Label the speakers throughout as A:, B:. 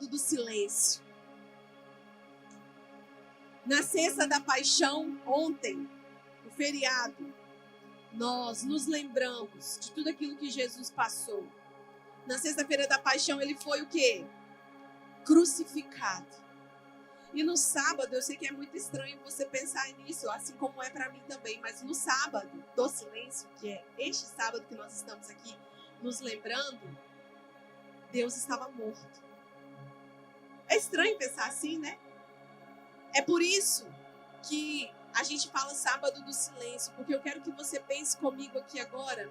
A: sábado do silêncio. Na sexta da paixão, ontem, no feriado, nós nos lembramos de tudo aquilo que Jesus passou. Na sexta-feira da paixão, ele foi o quê? Crucificado. E no sábado, eu sei que é muito estranho você pensar nisso, assim como é para mim também, mas no sábado do silêncio, que é este sábado que nós estamos aqui nos lembrando, Deus estava morto. É estranho pensar assim, né? É por isso que a gente fala sábado do silêncio, porque eu quero que você pense comigo aqui agora,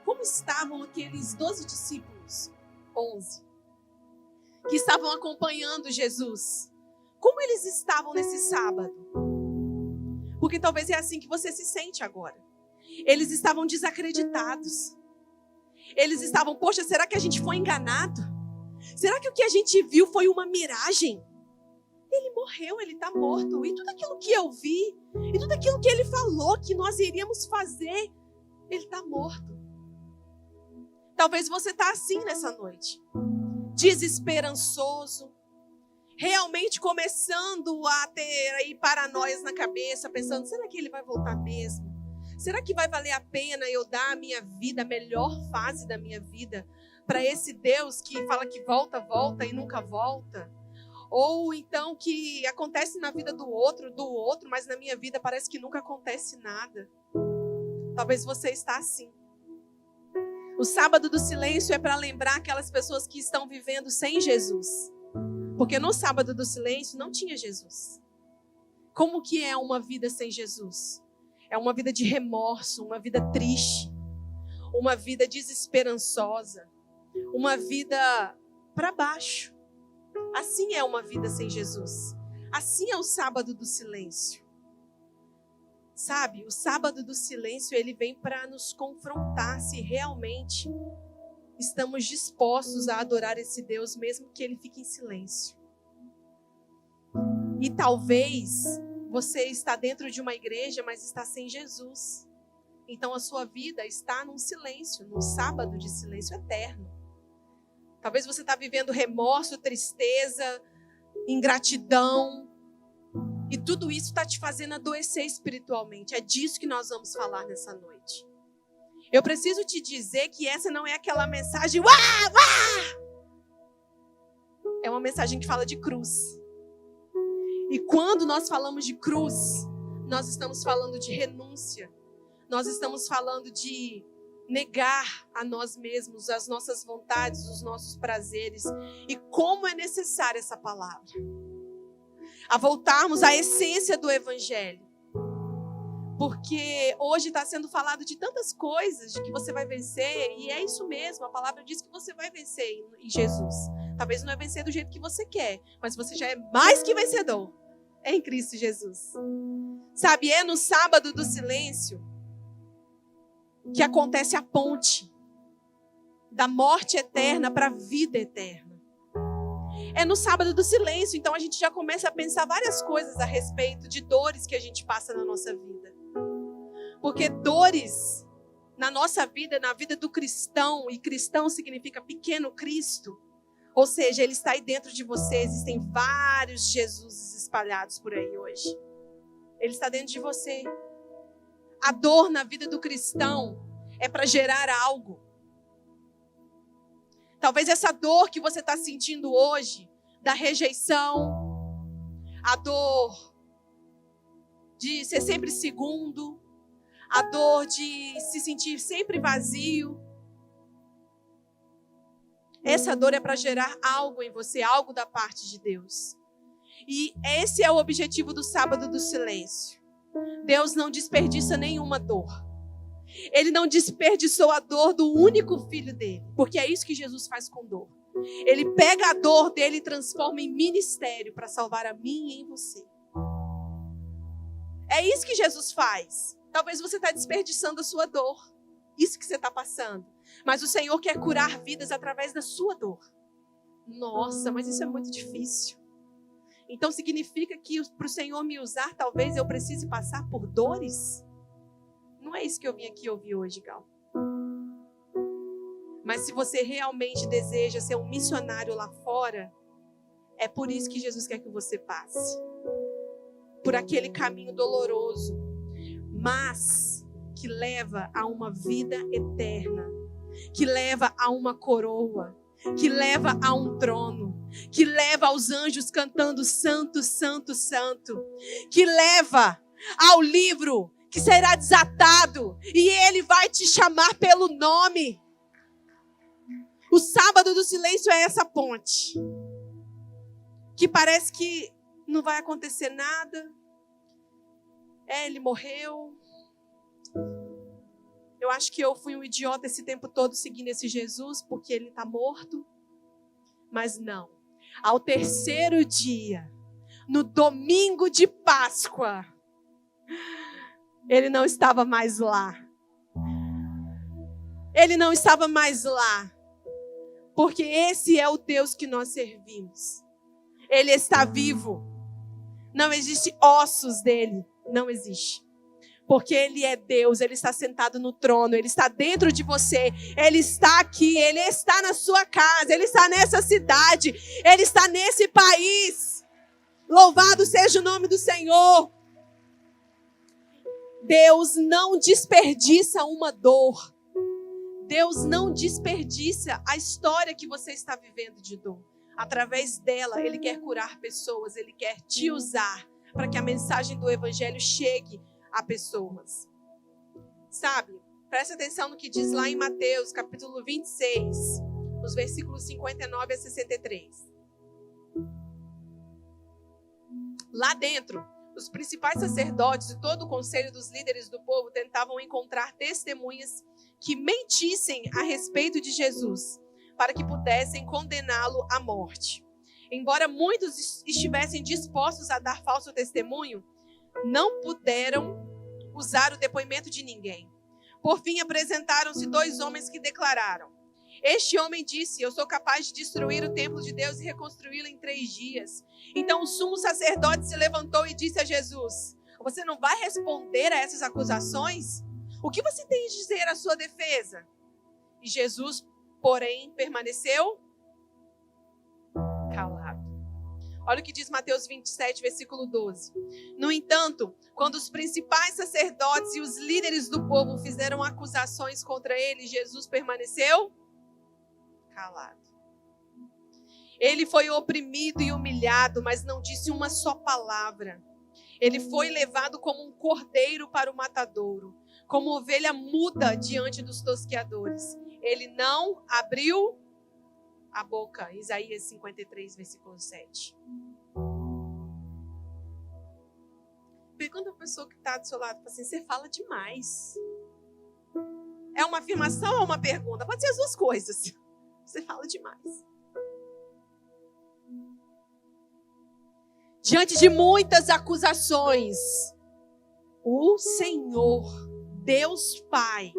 A: como estavam aqueles 12 discípulos, 11, que estavam acompanhando Jesus. Como eles estavam nesse sábado? Porque talvez é assim que você se sente agora. Eles estavam desacreditados. Eles estavam, poxa, será que a gente foi enganado? Será que o que a gente viu foi uma miragem? Ele morreu, ele está morto. E tudo aquilo que eu vi, e tudo aquilo que ele falou que nós iríamos fazer, ele está morto. Talvez você está assim nessa noite. Desesperançoso. Realmente começando a ter aí paranoias na cabeça, pensando, será que ele vai voltar mesmo? Será que vai valer a pena eu dar a minha vida, a melhor fase da minha vida, para esse Deus que fala que volta, volta e nunca volta? Ou então que acontece na vida do outro, mas na minha vida parece que nunca acontece nada. Talvez você está assim. O sábado do silêncio é para lembrar aquelas pessoas que estão vivendo sem Jesus. Porque no sábado do silêncio não tinha Jesus. Como que é uma vida sem Jesus? É uma vida de remorso, uma vida triste, uma vida desesperançosa, uma vida para baixo. Assim é uma vida sem Jesus. Assim é o sábado do silêncio. Sabe, o sábado do silêncio, ele vem para nos confrontar se realmente estamos dispostos a adorar esse Deus, mesmo que ele fique em silêncio. E talvez você está dentro de uma igreja, mas está sem Jesus. Então a sua vida está num silêncio, num sábado de silêncio eterno. Talvez você está vivendo remorso, tristeza, ingratidão. E tudo isso está te fazendo adoecer espiritualmente. É disso que nós vamos falar nessa noite. Eu preciso te dizer que essa não é aquela mensagem, é uma mensagem que fala de cruz. E quando nós falamos de cruz, nós estamos falando de renúncia. Nós estamos falando de negar a nós mesmos, as nossas vontades, os nossos prazeres. E como é necessária essa palavra. A voltarmos à essência do Evangelho. Porque hoje está sendo falado de tantas coisas, de que você vai vencer, e é isso mesmo, a palavra diz que você vai vencer em Jesus. Talvez não é vencer do jeito que você quer, mas você já é mais que vencedor em Cristo Jesus. Sabe, é no sábado do silêncio que acontece a ponte da morte eterna para a vida eterna. É no sábado do silêncio, então a gente já começa a pensar várias coisas a respeito de dores que a gente passa na nossa vida. Porque dores na nossa vida, na vida do cristão, e cristão significa pequeno Cristo, ou seja, ele está aí dentro de você, existem vários Jesuses espalhados por aí hoje. Ele está dentro de você. A dor na vida do cristão é para gerar algo. Talvez essa dor que você está sentindo hoje, da rejeição, a dor de ser sempre segundo, a dor de se sentir sempre vazio. Essa dor é para gerar algo em você, algo da parte de Deus. E esse é o objetivo do sábado do silêncio. Deus não desperdiça nenhuma dor. Ele não desperdiçou a dor do único filho dele, porque é isso que Jesus faz com dor. Ele pega a dor dele e transforma em ministério para salvar a mim e em você. É isso que Jesus faz. Talvez você está desperdiçando a sua dor. Isso que você está passando. Mas o Senhor quer curar vidas através da sua dor. Nossa, mas isso é muito difícil. Então significa que para o Senhor me usar, talvez eu precise passar por dores? Não é isso que eu vim aqui ouvir hoje, Gal. Mas se você realmente deseja ser um missionário lá fora, É por isso que Jesus quer que você passe por aquele caminho doloroso, mas que leva a uma vida eterna, que leva a uma coroa, que leva a um trono, que leva aos anjos cantando santo, santo, santo, que leva ao livro que será desatado e ele vai te chamar pelo nome. O sábado do silêncio é essa ponte que parece que não vai acontecer nada. Ele morreu. Eu acho que eu fui um idiota esse tempo todo seguindo esse Jesus porque ele está morto. Mas não. Ao terceiro dia, no domingo de Páscoa, ele não estava mais lá. Ele não estava mais lá. Porque esse é o Deus que nós servimos. Ele está vivo. Não existe ossos dele. Não existe. Porque ele é Deus, ele está sentado no trono, ele está dentro de você, ele está aqui, ele está na sua casa, ele está nessa cidade, ele está nesse país. Louvado seja o nome do Senhor. Deus não desperdiça uma dor. Deus não desperdiça a história que você está vivendo de dor. Através dela, ele quer curar pessoas, ele quer te usar para que a mensagem do evangelho chegue a pessoas. Sabe? Presta atenção no que diz lá em Mateus, capítulo 26, nos versículos 59 a 63. Lá dentro, os principais sacerdotes e todo o conselho dos líderes do povo tentavam encontrar testemunhas que mentissem a respeito de Jesus, para que pudessem condená-lo à morte. Embora muitos estivessem dispostos a dar falso testemunho, não puderam usar o depoimento de ninguém. Por fim, apresentaram-se 2 homens que declararam: este homem disse, eu sou capaz de destruir o templo de Deus e reconstruí-lo em 3 dias. Então o sumo sacerdote se levantou e disse a Jesus: você não vai responder a essas acusações? O que você tem a dizer à sua defesa? E Jesus, porém, permaneceu calado. Olha o que diz Mateus 27, versículo 12. No entanto, quando os principais sacerdotes e os líderes do povo fizeram acusações contra ele, Jesus permaneceu calado. Ele foi oprimido e humilhado, mas não disse uma só palavra. Ele foi levado como um cordeiro para o matadouro, como ovelha muda diante dos tosqueadores. Ele não abriu a boca. Isaías 53, versículo 7. Pergunta a pessoa que está do seu lado, assim, você fala demais. É uma afirmação ou uma pergunta? Pode ser as 2 coisas. Você fala demais. Diante de muitas acusações, o Senhor, Deus Pai,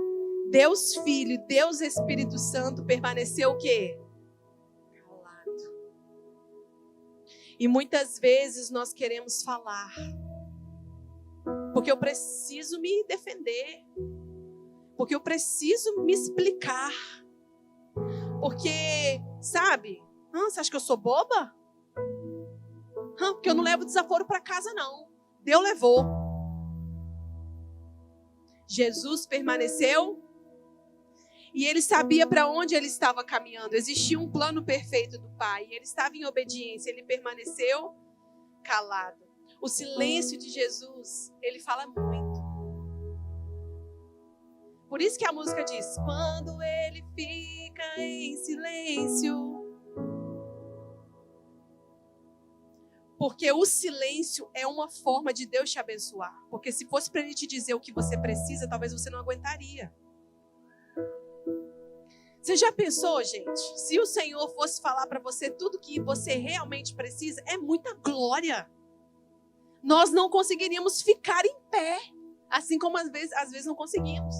A: Deus Filho e Deus Espírito Santo permaneceu o quê? Calado. E muitas vezes nós queremos falar, porque eu preciso me defender, porque eu preciso me explicar, porque, sabe, você acha que eu sou boba? Porque eu não levo desaforo para casa, não. Deus levou. Jesus permaneceu e ele sabia para onde ele estava caminhando. Existia um plano perfeito do Pai. Ele estava em obediência. Ele permaneceu calado. O silêncio de Jesus, ele fala muito. Por isso que a música diz: quando ele fica em silêncio. Porque o silêncio é uma forma de Deus te abençoar. Porque se fosse para ele te dizer o que você precisa, talvez você não aguentaria. Você já pensou, gente? Se o Senhor fosse falar para você tudo que você realmente precisa, é muita glória. Nós não conseguiríamos ficar em pé. Assim como às vezes não conseguimos.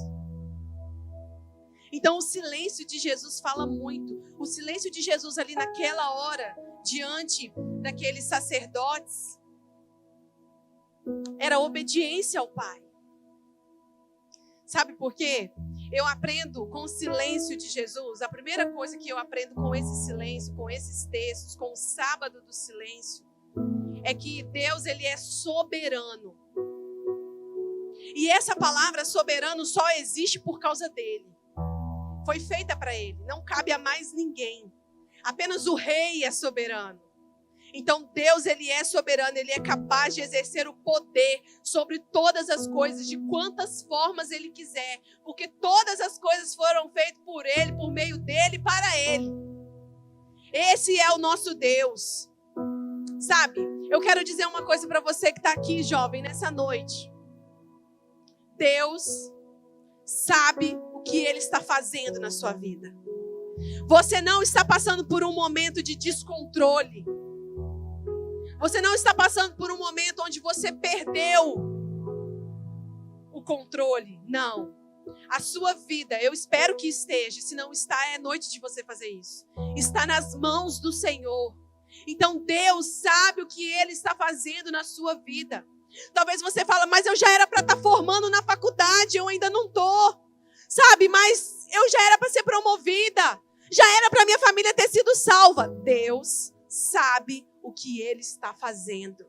A: Então o silêncio de Jesus fala muito. O silêncio de Jesus ali naquela hora, diante daqueles sacerdotes, era obediência ao Pai. Sabe por quê? eu aprendo com o silêncio de Jesus, a primeira coisa que eu aprendo com esse silêncio, com esses textos, com o sábado do silêncio, é que Deus, ele é soberano. E essa palavra soberano só existe por causa dele. Foi feita para ele, não cabe a mais ninguém. Apenas o rei é soberano. Então Deus, ele é soberano, ele é capaz de exercer o poder sobre todas as coisas, de quantas formas ele quiser, porque todas as coisas foram feitas por ele, por meio dele, para ele. Esse é o nosso Deus. Sabe, eu quero dizer uma coisa para você que está aqui, jovem, nessa noite. Deus sabe o que ele está fazendo na sua vida. Você não está passando por um momento de descontrole. Você não está passando por um momento onde você perdeu o controle. Não. A sua vida, eu espero que esteja. Se não está, é noite de você fazer isso. Está nas mãos do Senhor. Então Deus sabe o que ele está fazendo na sua vida. Talvez você fale, mas eu já era para estar formando na faculdade, eu ainda não estou. Sabe, mas eu já era para ser promovida. Já era para minha família ter sido salva. Deus sabe o que ele está fazendo.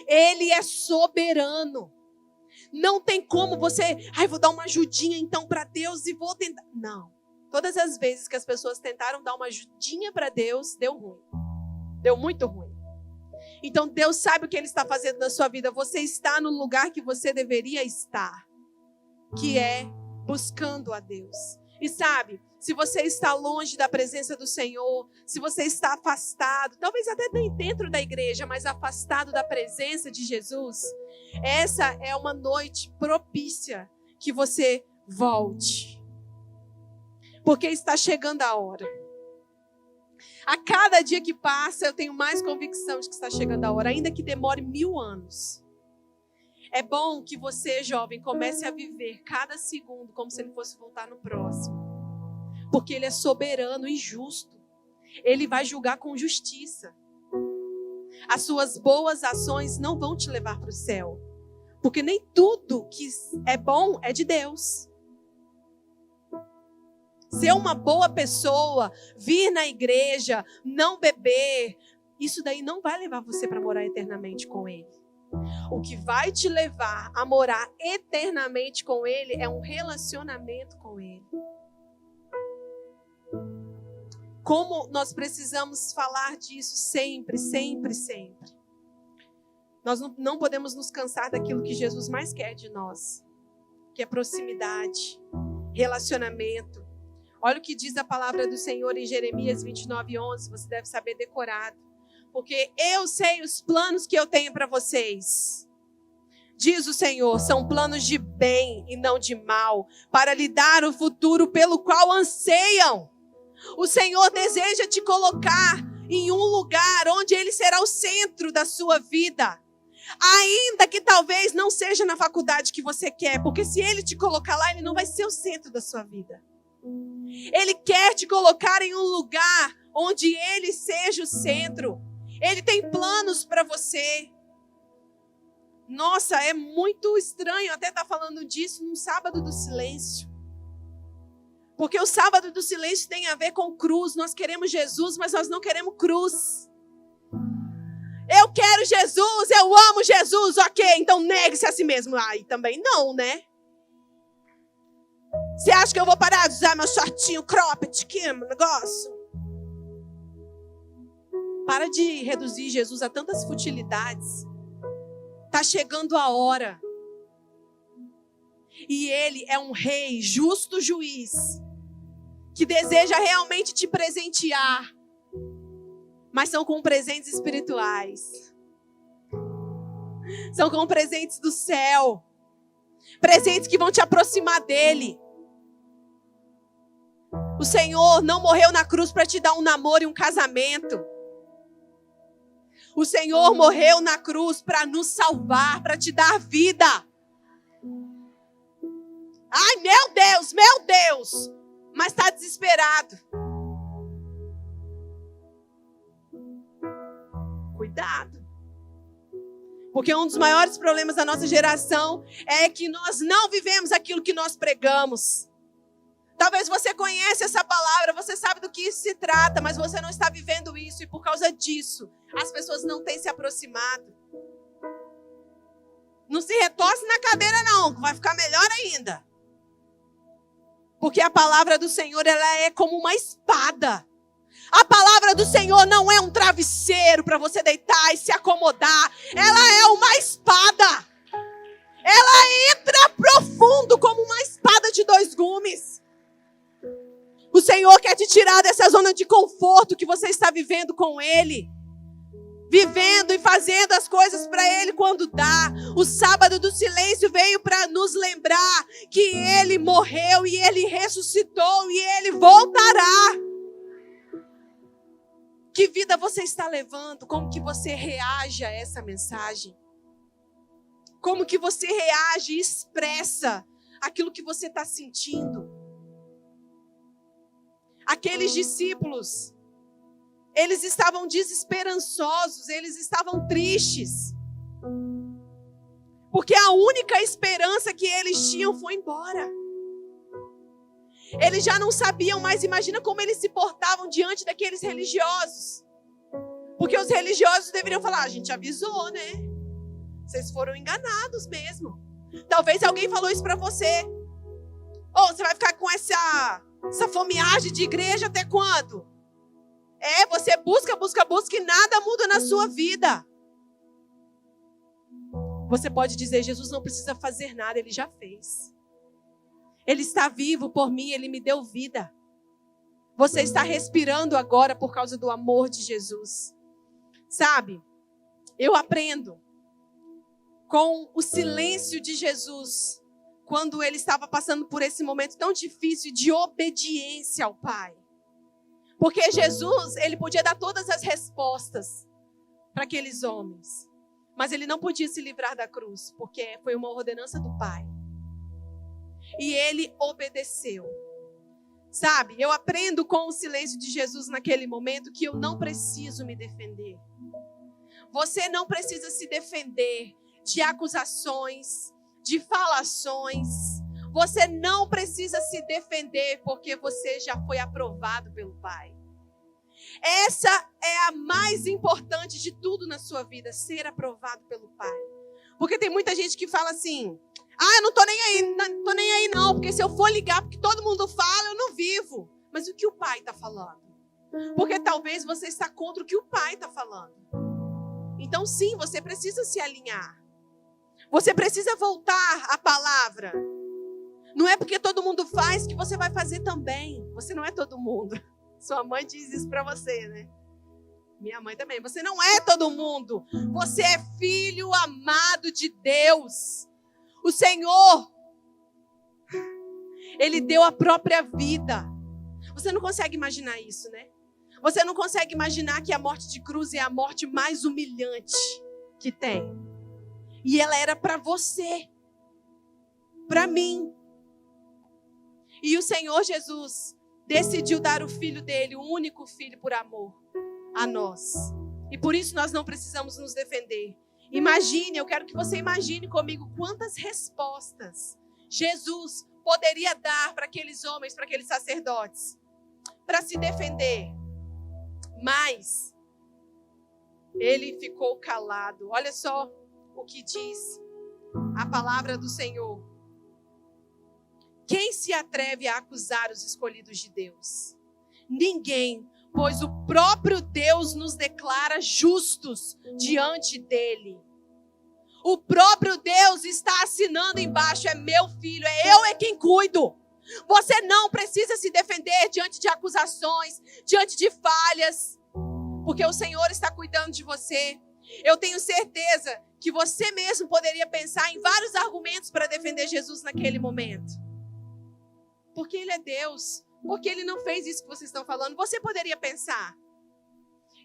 A: Ele é soberano. Não tem como você, vou dar uma ajudinha então para Deus e vou tentar. Não. Todas as vezes que as pessoas tentaram dar uma ajudinha para Deus, deu ruim. Deu muito ruim. Então Deus sabe o que ele está fazendo na sua vida. Você está no lugar que você deveria estar, que é buscando a Deus. E sabe, se você está longe da presença do Senhor, se você está afastado, talvez até dentro da igreja, mas afastado da presença de Jesus, essa é uma noite propícia que você volte. Porque está chegando a hora. A cada dia que passa, eu tenho mais convicção de que está chegando a hora, ainda que demore 1000 anos. É bom que você, jovem, comece a viver cada segundo como se ele fosse voltar no próximo. Porque ele é soberano e justo. Ele vai julgar com justiça. As suas boas ações não vão te levar para o céu. Porque nem tudo que é bom é de Deus. Ser uma boa pessoa, vir na igreja, não beber, isso daí não vai levar você para morar eternamente com ele. O que vai te levar a morar eternamente com ele é um relacionamento com ele. Como nós precisamos falar disso sempre, sempre, sempre. Nós não podemos nos cansar daquilo que Jesus mais quer de nós, que é proximidade, relacionamento. Olha o que diz a palavra do Senhor em Jeremias 29:11, você deve saber decorado. Porque eu sei os planos que eu tenho para vocês. Diz o Senhor, são planos de bem e não de mal, para lhe dar o futuro pelo qual anseiam. O Senhor deseja te colocar em um lugar onde ele será o centro da sua vida. Ainda que talvez não seja na faculdade que você quer, porque se ele te colocar lá, ele não vai ser o centro da sua vida. Ele quer te colocar em um lugar onde ele seja o centro. Ele tem planos para você. Nossa, é muito estranho até estar falando disso num sábado do silêncio. Porque o sábado do silêncio tem a ver com cruz. Nós queremos Jesus, mas nós não queremos cruz. Eu quero Jesus, eu amo Jesus, ok, então negue-se a si mesmo. Aí também não, né? Você acha que eu vou parar de usar meu shortinho cropped aqui no negócio? Para de reduzir Jesus a tantas futilidades. Está chegando a hora. E ele é um rei, justo juiz, que deseja realmente te presentear. Mas são com presentes espirituais. São com presentes do céu. Presentes que vão te aproximar dele. O Senhor não morreu na cruz para te dar um namoro e um casamento. O Senhor morreu na cruz para nos salvar, para te dar vida. Ai, meu Deus. Mas está desesperado. Cuidado. Porque um dos maiores problemas da nossa geração é que nós não vivemos aquilo que nós pregamos. Talvez você conheça essa palavra, você sabe do que isso se trata, mas você não está vivendo isso e por causa disso, as pessoas não têm se aproximado. Não se retorce na cadeira não, vai ficar melhor ainda. Porque a palavra do Senhor, ela é como uma espada. A palavra do Senhor não é um travesseiro para você deitar e se acomodar. Ela é uma espada. Ela entra profundo como uma espada de 2 gumes. O Senhor quer te tirar dessa zona de conforto que você está vivendo com Ele. Vivendo e fazendo as coisas para Ele quando dá. O sábado do silêncio veio para nos lembrar que Ele morreu e Ele ressuscitou e Ele voltará. Que vida você está levando? Como que você reage a essa mensagem? Como que você reage e expressa aquilo que você está sentindo? Aqueles discípulos, eles estavam desesperançosos, eles estavam tristes. Porque a única esperança que eles tinham foi embora. Eles já não sabiam mais, imagina como eles se portavam diante daqueles religiosos. Porque os religiosos deveriam falar, a gente avisou, né? Vocês foram enganados mesmo. Talvez alguém falou isso para você. Ou você vai ficar com essa fomeagem de igreja até quando? Você busca e nada muda na sua vida. Você pode dizer, Jesus não precisa fazer nada, Ele já fez. Ele está vivo por mim, Ele me deu vida. Você está respirando agora por causa do amor de Jesus. Sabe, eu aprendo com o silêncio de Jesus, quando Ele estava passando por esse momento tão difícil de obediência ao Pai. Porque Jesus, Ele podia dar todas as respostas para aqueles homens. Mas Ele não podia se livrar da cruz, porque foi uma ordenança do Pai. E Ele obedeceu. Sabe, eu aprendo com o silêncio de Jesus naquele momento que eu não preciso me defender. Você não precisa se defender de acusações, de falações. Você não precisa se defender porque você já foi aprovado pelo Pai. Essa é a mais importante de tudo na sua vida, ser aprovado pelo Pai. Porque tem muita gente que fala assim, eu não tô nem aí não, porque se eu for ligar porque todo mundo fala, eu não vivo. Mas o que o Pai está falando? Porque talvez você está contra o que o Pai está falando. Então sim, você precisa se alinhar. Você precisa voltar à palavra. Não é porque todo mundo faz que você vai fazer também. Você não é todo mundo. Sua mãe diz isso para você, né? Minha mãe também. Você não é todo mundo. Você é filho amado de Deus. O Senhor, Ele deu a própria vida. Você não consegue imaginar isso, né? Você não consegue imaginar que a morte de cruz é a morte mais humilhante que tem. E ela era para você, para mim. E o Senhor Jesus decidiu dar o filho dele, o único filho, por amor a nós. E por isso nós não precisamos nos defender. Imagine, eu quero que você imagine comigo quantas respostas Jesus poderia dar para aqueles homens, para aqueles sacerdotes, para se defender. Mas ele ficou calado. Olha só o que diz a palavra do Senhor. Quem se atreve a acusar os escolhidos de Deus? Ninguém, pois o próprio Deus nos declara justos diante dele. O próprio Deus está assinando embaixo, é meu filho, eu é quem cuido. Você não precisa se defender diante de acusações, diante de falhas, porque o Senhor está cuidando de você. Eu tenho certeza que você mesmo poderia pensar em vários argumentos para defender Jesus naquele momento. Porque Ele é Deus, porque Ele não fez isso que vocês estão falando. Você poderia pensar.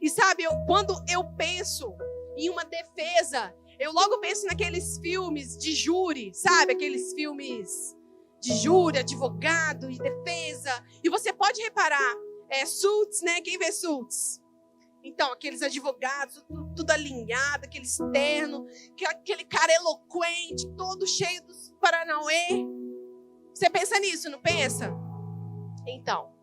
A: E sabe, quando eu penso em uma defesa, eu logo penso naqueles filmes de júri, sabe? Aqueles filmes de júri, advogado e defesa. E você pode reparar, Suits, né? Quem vê Suits? Então, aqueles advogados, tudo alinhado, aquele externo, aquele cara eloquente, todo cheio dos paranauê. Você pensa nisso, não pensa? Então,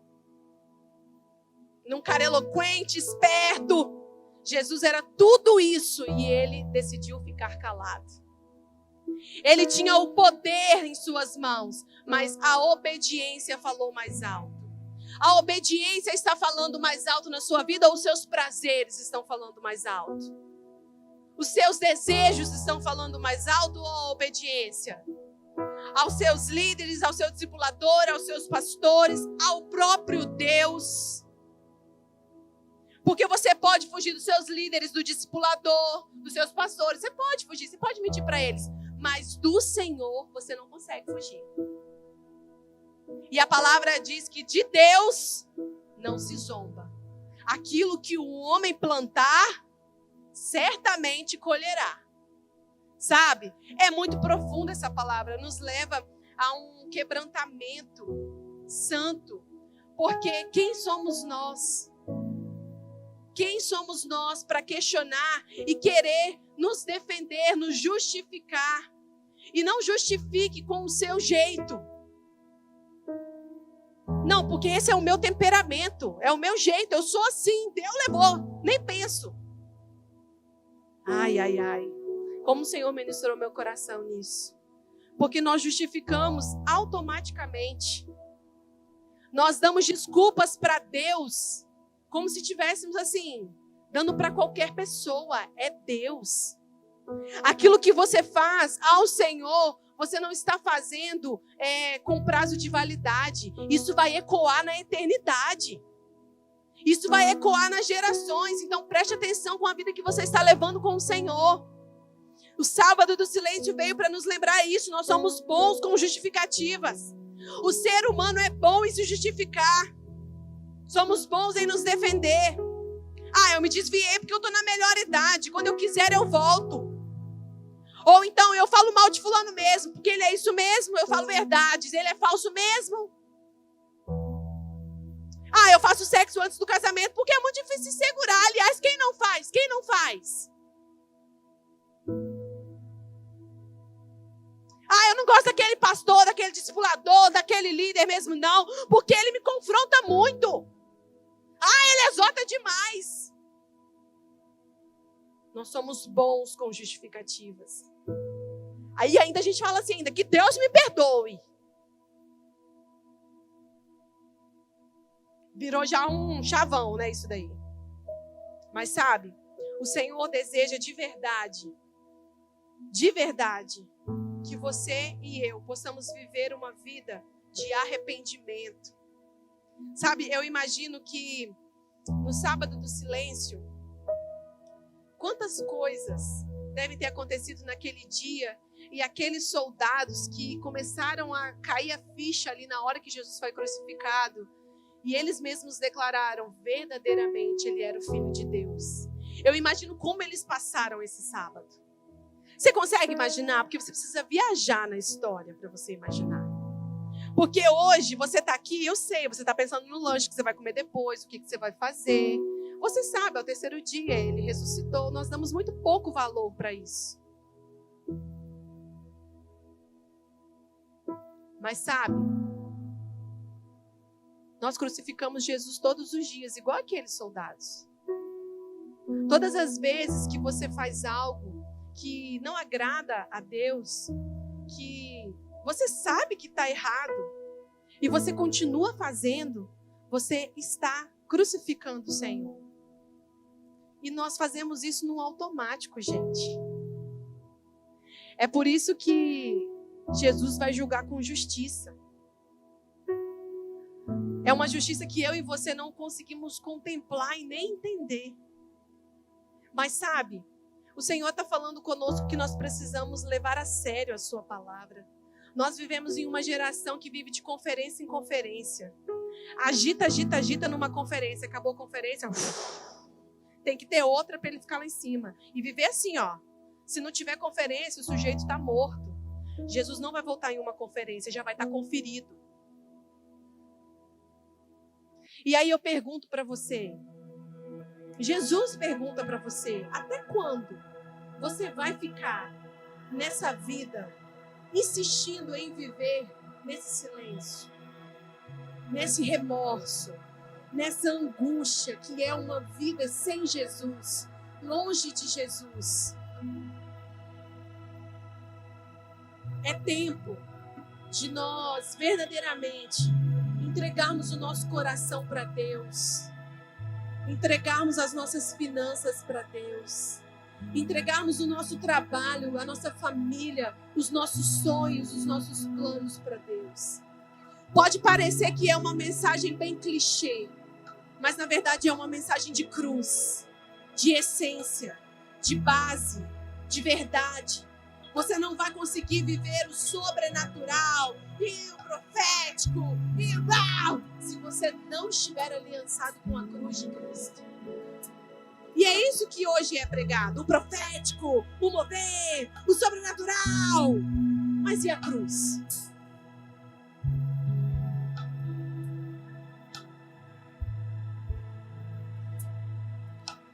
A: num cara eloquente, esperto, Jesus era tudo isso e ele decidiu ficar calado. Ele tinha o poder em suas mãos, mas a obediência falou mais alto. A obediência está falando mais alto na sua vida ou os seus prazeres estão falando mais alto? Os seus desejos estão falando mais alto ou a obediência? Aos seus líderes, ao seu discipulador, aos seus pastores, ao próprio Deus. Porque você pode fugir dos seus líderes, do discipulador, dos seus pastores. Você pode fugir, você pode mentir para eles. Mas do Senhor você não consegue fugir. E a palavra diz que de Deus não se zomba. Aquilo que o homem plantar, certamente colherá. Sabe? É muito profunda essa palavra. Nos leva a um quebrantamento santo. Porque quem somos nós? Quem somos nós para questionar e querer nos defender, nos justificar? E não justifique com o seu jeito. Não, porque esse é o meu temperamento, é o meu jeito, eu sou assim, Deus levou, nem penso. Ai, ai, ai. Como o Senhor ministrou meu coração nisso. Porque nós justificamos automaticamente. Nós damos desculpas para Deus, como se tivéssemos assim, dando para qualquer pessoa. É Deus. Aquilo que você faz ao Senhor, você não está fazendo com prazo de validade. Isso vai ecoar na eternidade. Isso vai ecoar nas gerações. Então preste atenção com a vida que você está levando com o Senhor. O sábado do silêncio veio para nos lembrar isso. Nós somos bons com justificativas. O ser humano é bom em se justificar. Somos bons em nos defender. Ah, eu me desviei porque eu estou na melhor idade. Quando eu quiser eu volto. Ou então eu falo mal de fulano mesmo, porque ele é isso mesmo, eu falo verdades, ele é falso mesmo. Ah, eu faço sexo antes do casamento porque é muito difícil se segurar. Aliás, quem não faz? Quem não faz? Ah, eu não gosto daquele pastor, daquele discipulador, daquele líder mesmo não, porque ele me confronta muito. Ah, ele exorta demais. Nós somos bons com justificativas. Aí ainda a gente fala assim, ainda que Deus me perdoe. Virou já um chavão, né, isso daí. Mas sabe, o Senhor deseja de verdade, que você e eu possamos viver uma vida de arrependimento. Sabe, eu imagino que no sábado do silêncio, quantas coisas devem ter acontecido naquele dia e aqueles soldados que começaram a cair a ficha ali na hora que Jesus foi crucificado e eles mesmos declararam verdadeiramente ele era o Filho de Deus. Eu imagino como eles passaram esse sábado. Você consegue imaginar? Porque você precisa viajar na história para você imaginar. Porque hoje você está aqui, eu sei, você está pensando no lanche que você vai comer depois, o que você vai fazer. Você sabe, ao terceiro dia ele ressuscitou. Nós damos muito pouco valor para isso. Mas sabe, nós crucificamos Jesus todos os dias, igual aqueles soldados. Todas as vezes que você faz algo que não agrada a Deus, que você sabe que está errado, e você continua fazendo, você está crucificando o Senhor. E nós fazemos isso no automático, gente. É por isso que Jesus vai julgar com justiça. É uma justiça que eu e você não conseguimos contemplar e nem entender. Mas sabe, o Senhor está falando conosco que nós precisamos levar a sério a sua palavra. Nós vivemos em uma geração que vive de conferência em conferência. Agita, agita, agita numa conferência. Acabou a conferência, tem que ter outra para ele ficar lá em cima. E viver assim, ó. Se não tiver conferência, o sujeito está morto. Jesus não vai voltar em uma conferência, já vai estar conferido. E aí eu pergunto para você, Jesus pergunta para você, até quando você vai ficar nessa vida, insistindo em viver nesse silêncio? nesse remorso, nessa angústia que é uma vida sem Jesus, longe de Jesus. É tempo de nós verdadeiramente entregarmos o nosso coração para Deus, entregarmos as nossas finanças para Deus, entregarmos o nosso trabalho, a nossa família, os nossos sonhos, os nossos planos para Deus. Pode parecer que é uma mensagem bem clichê, mas na verdade é uma mensagem de cruz, de essência, de base, de verdade. Você não vai conseguir viver o sobrenatural e o profético e uau, se você não estiver aliançado com a cruz de Cristo. E é isso que hoje é pregado: o profético, o mover, o sobrenatural. Mas e a cruz?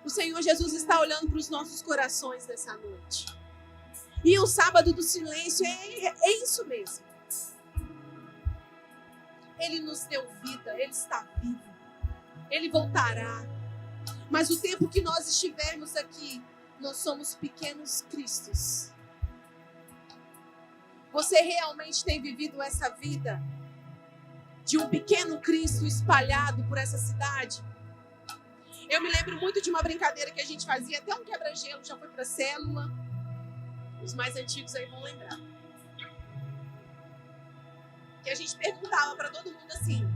A: O Senhor Jesus está olhando para os nossos corações nessa noite. E o sábado do silêncio é isso mesmo. Ele nos deu vida, Ele está vivo. Ele voltará. Mas o tempo que nós estivermos aqui, nós somos pequenos cristos. Você realmente tem vivido essa vida de um pequeno Cristo espalhado por essa cidade? Eu me lembro muito de uma brincadeira que a gente fazia, até um quebra-gelo, já foi para a célula. Os mais antigos aí vão lembrar. Que a gente perguntava para todo mundo assim: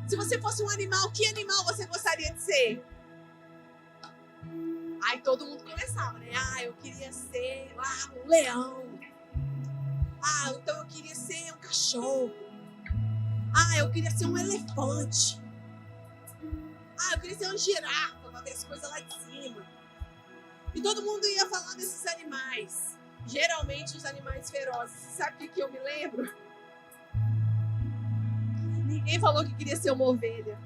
A: se você fosse um animal, que animal você gostaria de ser? Aí todo mundo começava, né? Eu queria ser um leão. Então eu queria ser um cachorro. Eu queria ser um elefante. Eu queria ser uma girafa para ver as coisas lá de cima. E todo mundo ia falar desses animais. Geralmente os animais ferozes. Sabe o que eu me lembro? Ninguém falou que queria ser uma ovelha.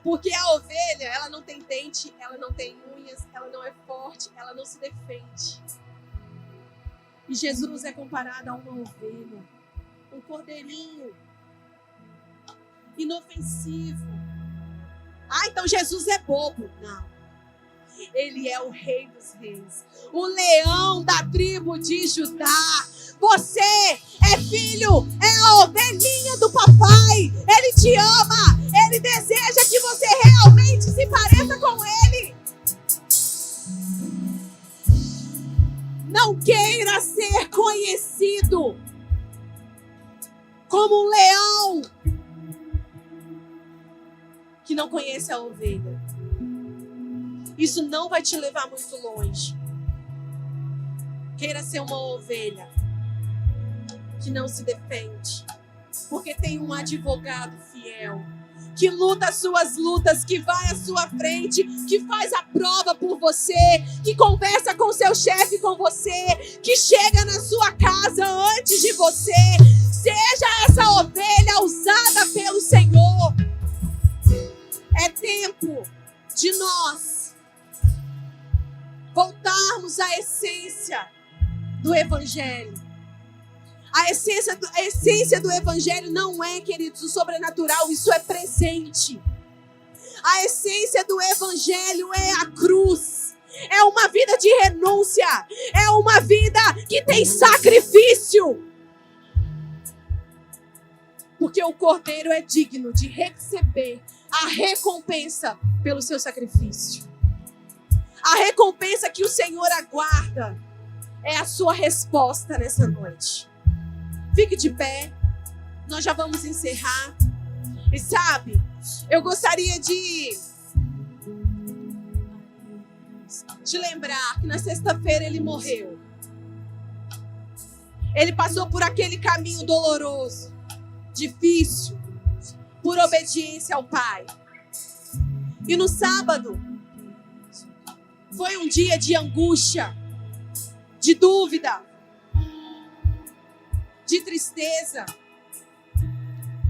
A: Porque a ovelha, ela não tem dente, ela não tem unhas, ela não é forte, ela não se defende. E Jesus é comparado a uma ovelha, um cordeirinho, inofensivo. Então Jesus é bobo. Não. Ele é o Rei dos Reis, o leão da tribo de Judá. Você é filho, é a ovelhinha do papai. Ele te ama, ele deseja que você realmente se pareça com ele. Não queira ser conhecido como um leão que não conhece a ovelha. Isso não vai te levar muito longe. Queira ser uma ovelha que não se defende, porque tem um advogado fiel que luta as suas lutas, que vai à sua frente, que faz a prova por você, que conversa com seu chefe, com você, que chega na sua casa antes de você. Seja essa ovelha usada pelo Senhor. É tempo de nós voltarmos à essência do Evangelho. A essência do Evangelho não é, queridos, o sobrenatural, isso é presente. A essência do Evangelho é a cruz. É uma vida de renúncia. É uma vida que tem sacrifício. Porque o Cordeiro é digno de receber a recompensa pelo seu sacrifício. A recompensa que o Senhor aguarda é a sua resposta nessa noite. Fique de pé, nós já vamos encerrar. E sabe, eu gostaria de lembrar que na sexta-feira ele morreu. Ele passou por aquele caminho doloroso, difícil, por obediência ao Pai. E no sábado, foi um dia de angústia, de dúvida, de tristeza.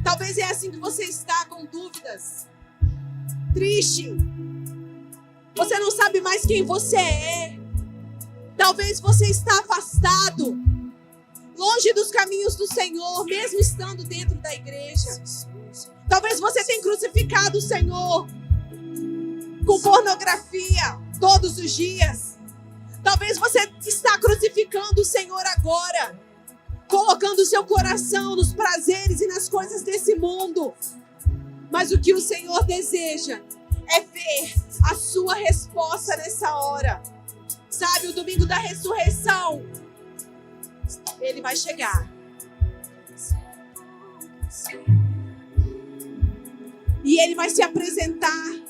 A: Talvez é assim que você está, com dúvidas, triste. Você não sabe mais quem você é. Talvez você está afastado. longe dos caminhos do Senhor, mesmo estando dentro da igreja. Talvez você tenha crucificado o Senhor com pornografia todos os dias. Talvez você está crucificando o Senhor agora, colocando o seu coração nos prazeres e nas coisas desse mundo. Mas o que o Senhor deseja é ver a sua resposta nessa hora. Sabe, o domingo da ressurreição, ele vai chegar. E ele vai se apresentar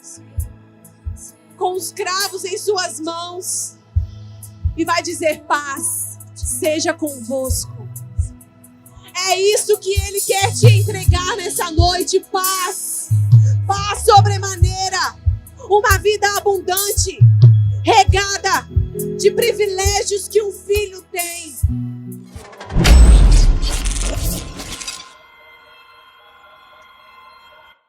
A: com os cravos em suas mãos e vai dizer: paz seja convosco. É isso que ele quer te entregar nessa noite: paz, paz sobremaneira, uma vida abundante, regada de privilégios que um filho tem.